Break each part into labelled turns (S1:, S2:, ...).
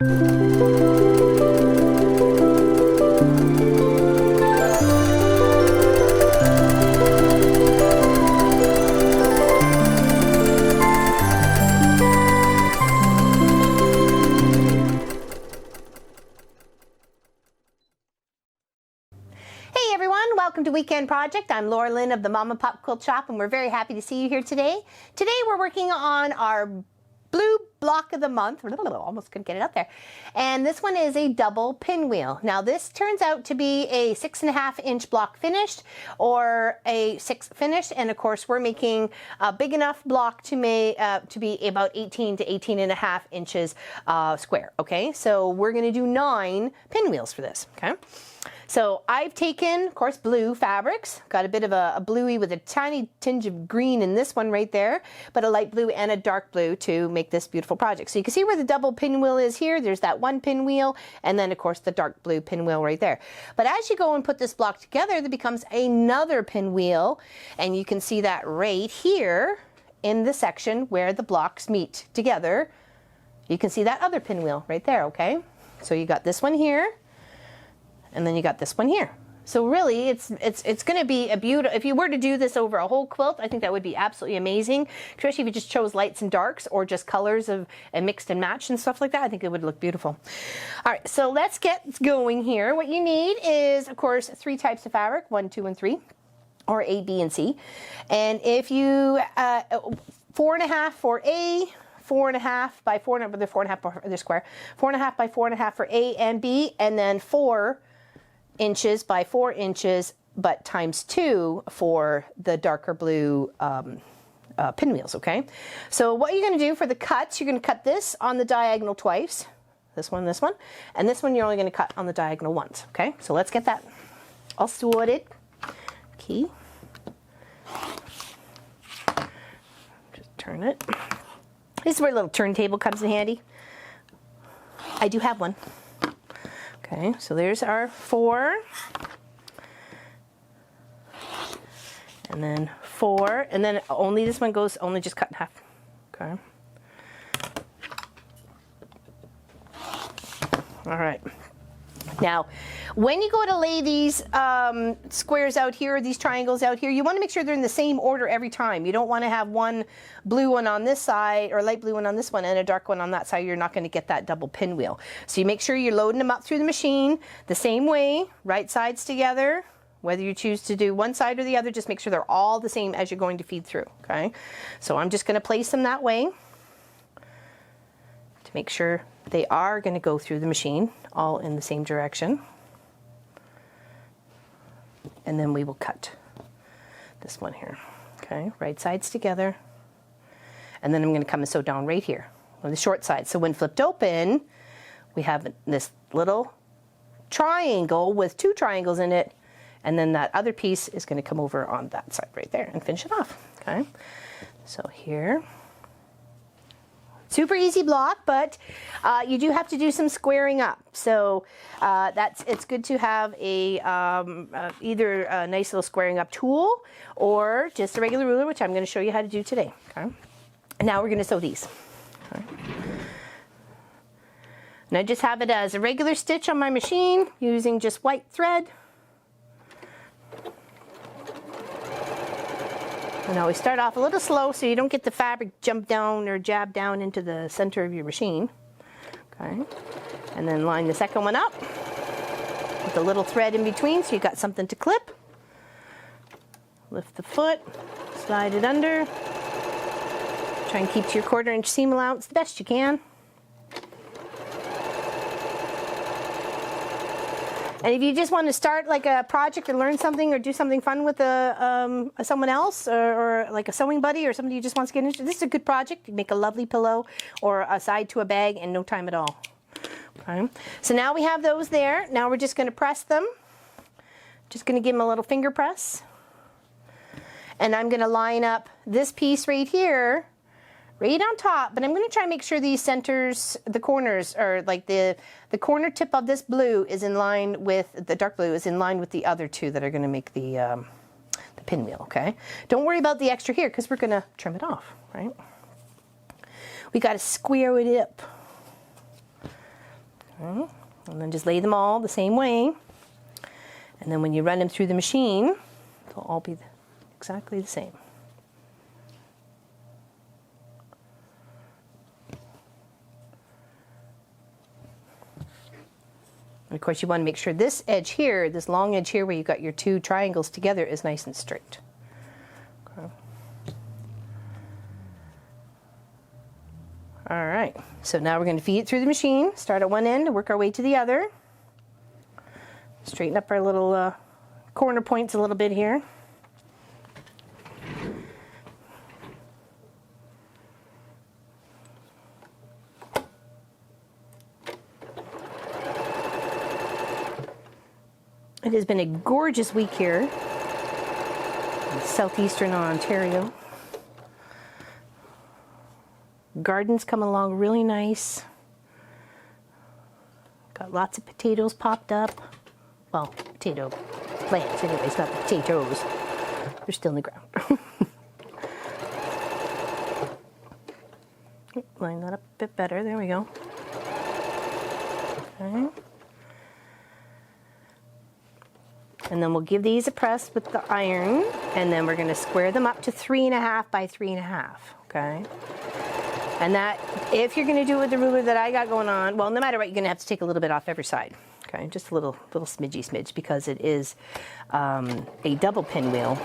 S1: Welcome to Weekend Project. I'm Laura Lynn of the Mom and Pop Quilt Shop, and we're very happy to see you here today. Today we're working on our blue block of the month. Almost couldn't get it up there. And this one is a double pinwheel. Now this turns out to be a 6.5-inch block finished or a 6 finished, and of course we're making a big enough block to be about 18 to 18.5 inches square. Okay, so we're going to do 9 pinwheels for this. Okay. So I've taken, of course, blue fabrics, got a bit of a bluey with a tiny tinge of green in this one right there, but a light blue and a dark blue to make this beautiful project. So you can see where the double pinwheel is here. There's that one pinwheel, and then of course the dark blue pinwheel right there. But as you go and put this block together, there becomes another pinwheel, and you can see that right here in the section where the blocks meet together. You can see that other pinwheel right there, okay? So you got this one here, and then you got this one here. So really, it's going to be a beautiful, if you were to do this over a whole quilt, I think that would be absolutely amazing, especially if you just chose lights and darks or just colors of and mixed and matched and stuff like that. I think it would look beautiful. All right, so let's get going here. What you need is, of course, 3 types of fabric, 1, 2, and 3, or A, B, and C. And if you, 4.5 for A, 4.5 by 4.5, but they're 4.5, they're square, 4.5 by 4.5 for A and B, and then 4 inches by 4 inches, but times 2 for the darker blue pinwheels, okay? So what you're going to do for the cuts, you're going to cut this on the diagonal twice, this one, and this one you're only going to cut on the diagonal once, okay? So let's get that all sorted. Okay. Just turn it. This is where a little turntable comes in handy. I do have one. Okay, so there's our 4, and then 4, and then only this one goes, only just cut in half. Okay. All right. Now, when you go to lay these squares out here, these triangles out here, you want to make sure they're in the same order every time. You don't want to have one blue one on this side or light blue one on this one and a dark one on that side. You're not going to get that double pinwheel. So you make sure you're loading them up through the machine the same way, right sides together. Whether you choose to do one side or the other, just make sure they're all the same as you're going to feed through. Okay, so I'm just going to place them that way to make sure they are going to go through the machine all in the same direction. And then we will cut this one here. Okay, right sides together. And then I'm going to come and sew down right here on the short side. So when flipped open, we have this little triangle with 2 triangles in it. And then that other piece is going to come over on that side right there and finish it off. Okay, so here. Super easy block, but you do have to do some squaring up. So it's good to have a either a nice little squaring up tool or just a regular ruler, which I'm going to show you how to do today. Okay. And now we're going to sew these. Okay. And I just have it as a regular stitch on my machine using just white thread. And always start off a little slow so you don't get the fabric jump down or jab down into the center of your machine. Okay, and then line the second one up with a little thread in between so you got something to clip. Lift the foot, slide it under. Try and keep to your 1/4 inch seam allowance the best you can. And if you just want to start like a project or learn something or do something fun with someone else or like a sewing buddy or somebody who just wants to get into, this is a good project. You make a lovely pillow or a side to a bag in no time at all. Okay. So now we have those there. Now we're just going to press them. Just going to give them a little finger press. And I'm going to line up this piece right here right on top, but I'm going to try and make sure these centers, the corners, are like the corner tip of this blue is in line with, the dark blue is in line with the other 2 that are going to make the pinwheel, okay? Don't worry about the extra here because we're going to trim it off, right? We got to square it up Okay. And then just lay them all the same way. And then when you run them through the machine, they'll all be exactly the same. And of course, you want to make sure this edge here, this long edge here where you've got your two triangles together, is nice and straight. Okay. All right, so now we're going to feed it through the machine, start at one end and work our way to the other. Straighten up our little corner points a little bit here. It has been a gorgeous week here in southeastern Ontario. Garden's coming along really nice. Got lots of potatoes popped up. Well, potato plants anyways, not potatoes. They're still in the ground. Line that up a bit better. There we go. Okay. And then we'll give these a press with the iron, and then we're going to square them up to 3.5 by 3.5, okay? And that, if you're going to do it with the ruler that I got going on, well, no matter what, you're going to have to take a little bit off every side, okay? Just a little smidge, because it is a double pinwheel.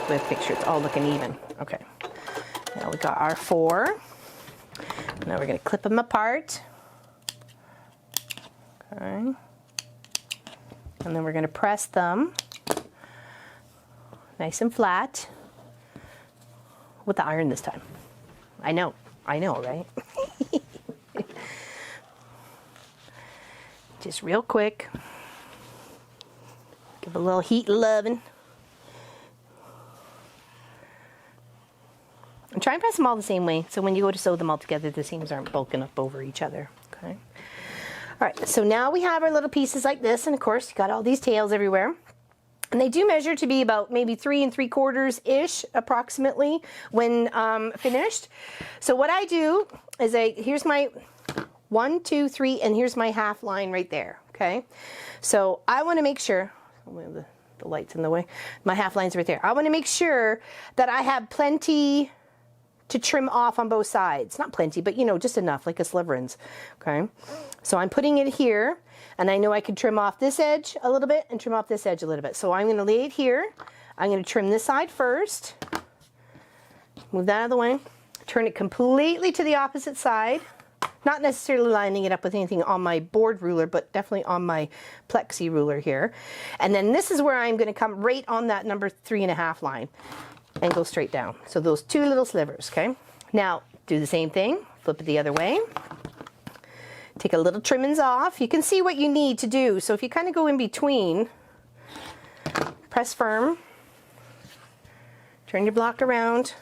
S1: Let's make sure it's all looking even. Okay. Now we got our 4. Now we're going to clip them apart. Okay. And then we're going to press them nice and flat with the iron this time. I know, right? Just real quick. Give a little heat loving. And try and press them all the same way, so when you go to sew them all together, the seams aren't bulking up over each other. Okay. All right, so now we have our little pieces like this, and of course you got all these tails everywhere. And they do measure to be about maybe 3 3/4-ish approximately when finished. So what I do is here's my 1, 2, 3, and here's my half line right there, okay? So I want to make sure, the light's in the way, my half line's right there. I want to make sure that I have plenty to trim off on both sides. Not plenty, but you know, just enough, like a sliverins, okay? So I'm putting it here, and I know I can trim off this edge a little bit and trim off this edge a little bit. So I'm gonna lay it here. I'm gonna trim this side first. Move that out of the way. Turn it completely to the opposite side. Not necessarily lining it up with anything on my board ruler, but definitely on my plexi ruler here. And then this is where I'm gonna come right on that number 3.5 line and go straight down. So those 2 little slivers, okay? Now, do the same thing, flip it the other way. Take a little trimmings off. You can see what you need to do. So if you kind of go in between, press firm, turn your block around,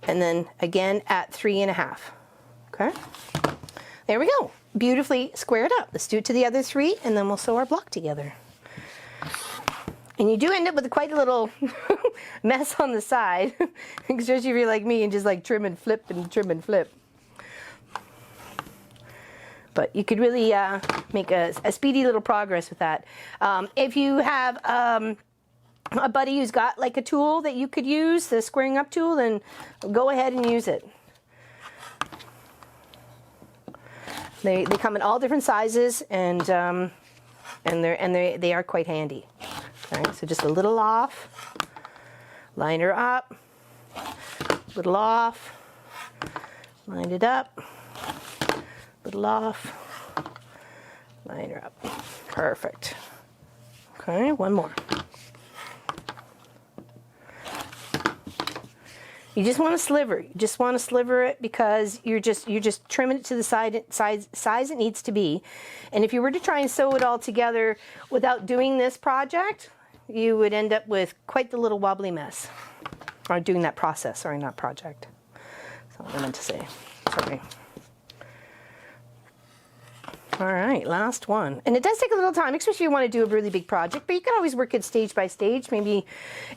S1: and then again at 3.5, okay? There we go, beautifully squared up. Let's do it to the other 3, and then we'll sew our block together. And you do end up with quite a little mess on the side, especially if you're like me and just like trim and flip and trim and flip. But you could really make a speedy little progress with that. If you have a buddy who's got like a tool that you could use, the squaring up tool, then go ahead and use it. They come in all different sizes, and they are quite handy. Okay, so just a little off, line her up, little off, line it up, little off, line her up. Perfect. Okay, one more. You just want to sliver. You just want to sliver it because you're just trimming it to the size it needs to be. And if you were to try and sew it all together without doing this project, you would end up with quite the little wobbly mess. Or doing that process, sorry, not project. That's what I meant to say. Sorry. All right, last one. And it does take a little time, especially if you want to do a really big project, but you can always work it stage by stage. Maybe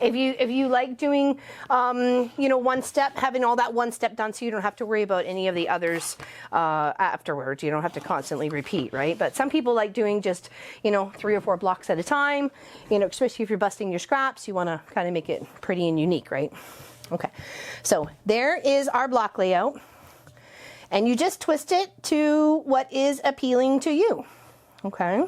S1: if you like doing, you know, one step, having all that one step done so you don't have to worry about any of the others afterwards. You don't have to constantly repeat, right? But some people like doing just, you know, 3 or 4 blocks at a time, you know, especially if you're busting your scraps, you want to kind of make it pretty and unique, right? Okay, so there is our block layout. And you just twist it to what is appealing to you, okay?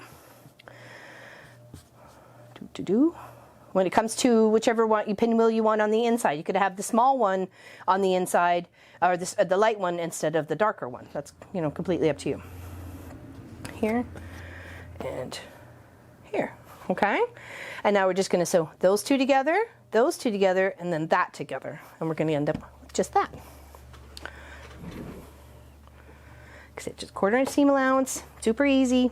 S1: When it comes to whichever one pinwheel you want on the inside, you could have the small one on the inside, or the light one instead of the darker one. That's, you know, completely up to you. Here and here, okay? And now we're just going to sew those two together, and then that together, and we're going to end up with just that. Just 1/4 inch seam allowance, super easy.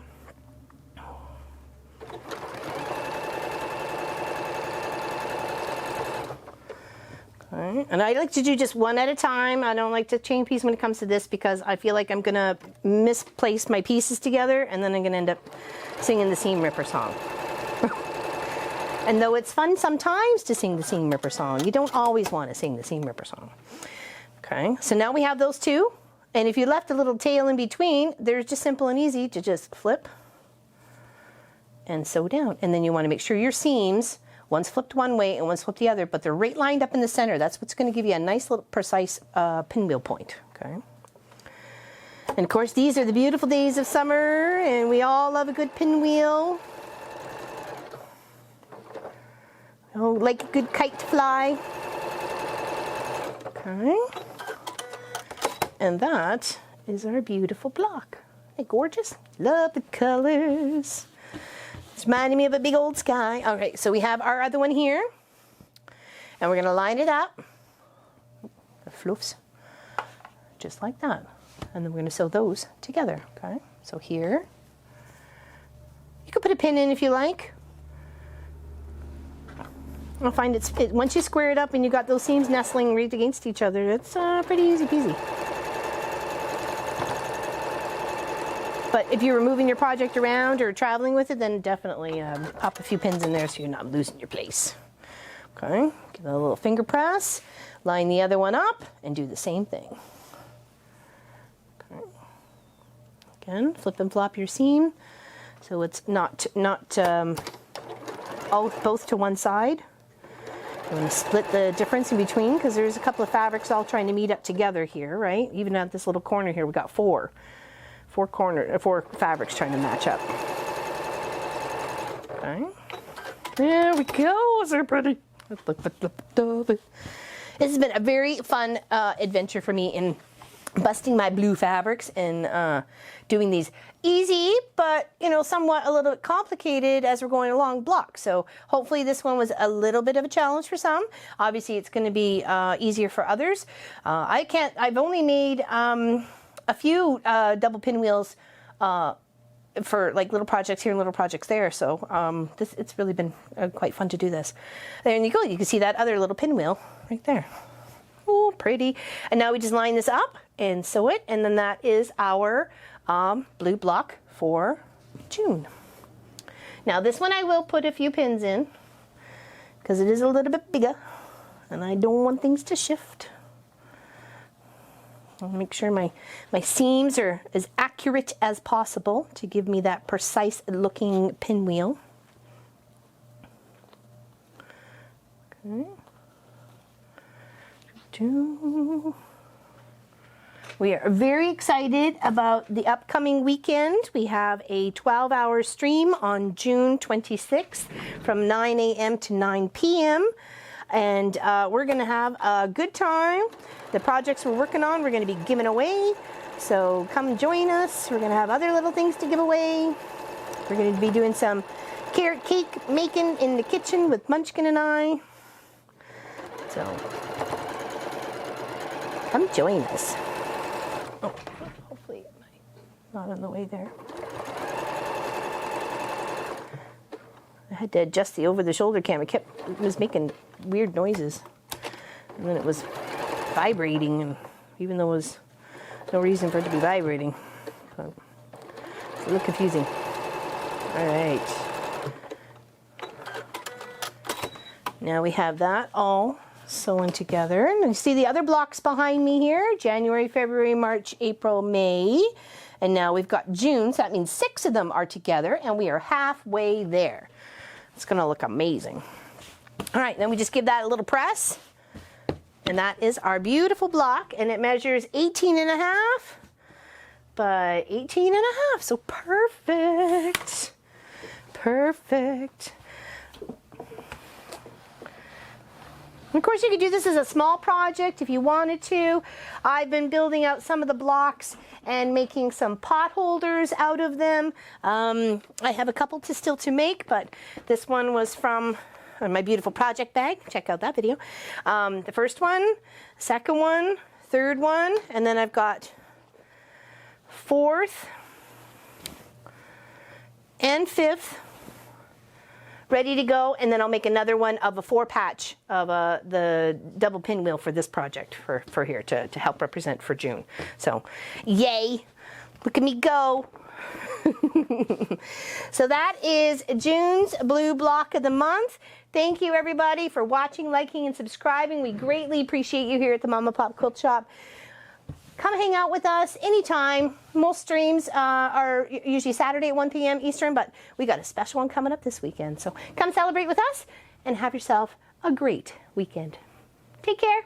S1: Okay. And I like to do just one at a time. I don't like to chain piece when it comes to this because I feel like I'm gonna misplace my pieces together and then I'm gonna end up singing the seam ripper song. And though it's fun sometimes to sing the seam ripper song, you don't always want to sing the seam ripper song. Okay, so now we have those two. And if you left a little tail in between, they're just simple and easy to just flip and sew down. And then you want to make sure your seams, one's flipped one way and one's flipped the other, but they're right lined up in the center. That's what's going to give you a nice little precise pinwheel point. Okay. And of course, these are the beautiful days of summer, and we all love a good pinwheel. Oh, like a good kite to fly. Okay. And that is our beautiful block. Isn't it gorgeous? Love the colors. It's reminding me of a big old sky. All right, so we have our other one here. And we're going to line it up. The fluffs. Just like that. And then we're going to sew those together. Okay, so here. You could put a pin in if you like. I'll find once you square it up and you got those seams nestling right against each other, it's pretty easy peasy. But if you're moving your project around or traveling with it, then definitely pop a few pins in there so you're not losing your place. Okay, give it a little finger press, line the other one up, and do the same thing. Okay. Again, flip and flop your seam so it's not both to one side. I'm going to split the difference in between because there's a couple of fabrics all trying to meet up together here, right? Even at this little corner here, we got four fabrics trying to match up. Okay. There we go. Is that pretty? This has been a very fun adventure for me in busting my blue fabrics and doing these easy, but you know, somewhat a little bit complicated as we're going along blocks. So hopefully this one was a little bit of a challenge for some. Obviously it's going to be easier for others. I've only made a few double pinwheels for like little projects here and little projects there. So it's really been quite fun to do this. There you go. You can see that other little pinwheel right there. Oh, pretty. And now we just line this up and sew it, and then that is our blue block for June. Now this one I will put a few pins in because it is a little bit bigger and I don't want things to shift. I'll make sure my seams are as accurate as possible to give me that precise looking pinwheel. Okay. We are very excited about the upcoming weekend. We have a 12-hour stream on June 26th from 9 a.m. to 9 p.m. And we're going to have a good time. The projects we're working on, we're going to be giving away. So come join us. We're going to have other little things to give away. We're going to be doing some carrot cake making in the kitchen with Munchkin and I. So come join us. Oh, hopefully not in the way there. I had to adjust the over-the-shoulder camera. It was making weird noises. And then it was vibrating, and even though there was no reason for it to be vibrating. So a little confusing. All right. Now we have that all sewn together. And you see the other blocks behind me here, January, February, March, April, May. And now we've got June, so that means 6 of them are together, and we are halfway there. It's gonna look amazing. All right, then we just give that a little press. And that is our beautiful block, and it measures 18.5 by 18.5, so perfect. Perfect. Of course, you could do this as a small project if you wanted to. I've been building out some of the blocks and making some pot holders out of them. I have a couple still to make, but this one was from my beautiful project bag. Check out that video. The first one, second one, third one, and then I've got fourth and fifth ready to go, and then I'll make another one of a 4-patch of the double pinwheel for this project for here to help represent for June. So, yay! Look at me go! So that is June's Blue Block of the Month. Thank you everybody for watching, liking, and subscribing. We greatly appreciate you here at the Mama Pop Quilt Shop. Come hang out with us anytime. Most streams are usually Saturday at 1 p.m. Eastern, but we got a special one coming up this weekend. So come celebrate with us and have yourself a great weekend. Take care.